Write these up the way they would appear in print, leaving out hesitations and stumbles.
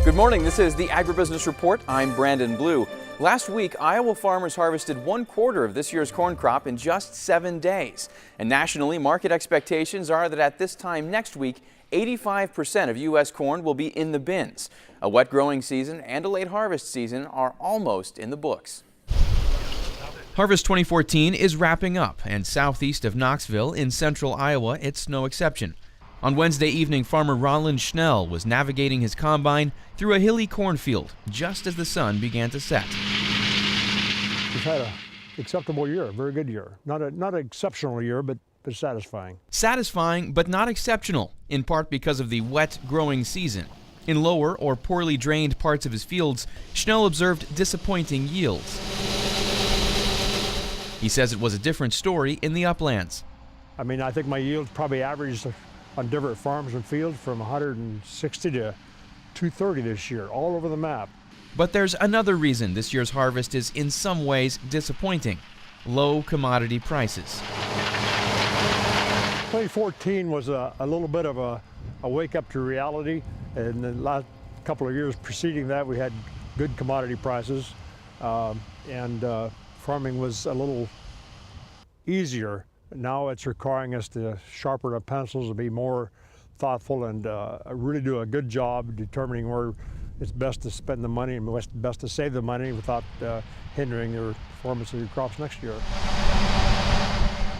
Good morning, this is the Agribusiness Report. I'm Brandon Blue. Last week, Iowa farmers harvested 1/4 of this year's corn crop in just 7 days. And nationally, market expectations are that at this time next week, 85% of U.S. corn will be in the bins. A wet growing season and a late harvest season are almost in the books. Harvest 2014 is wrapping up, and southeast of Knoxville in central Iowa, it's no exception. On Wednesday evening, farmer Roland Schnell was navigating his combine through a hilly cornfield just as the sun began to set. We've had an acceptable year, a very good year. Not an exceptional year, but satisfying. Satisfying, but not exceptional, in part because of the wet growing season. In lower or poorly drained parts of his fields, Schnell observed disappointing yields. He says it was a different story in the uplands. I think my yields probably averaged on different farms and fields from 160 to 230 this year, all over the map. But there's another reason this year's harvest is in some ways disappointing: low commodity prices. 2014 was a little bit of a wake up to reality. In the last couple of years preceding that, we had good commodity prices, and farming was a little easier. Now it's requiring us to sharpen our pencils and be more thoughtful and really do a good job determining where it's best to spend the money and best to save the money without hindering the performance of your crops next year.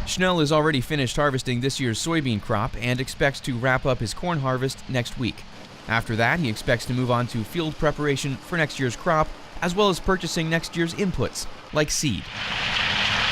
Schnell has already finished harvesting this year's soybean crop and expects to wrap up his corn harvest next week. After that, he expects to move on to field preparation for next year's crop, as well as purchasing next year's inputs, like seed.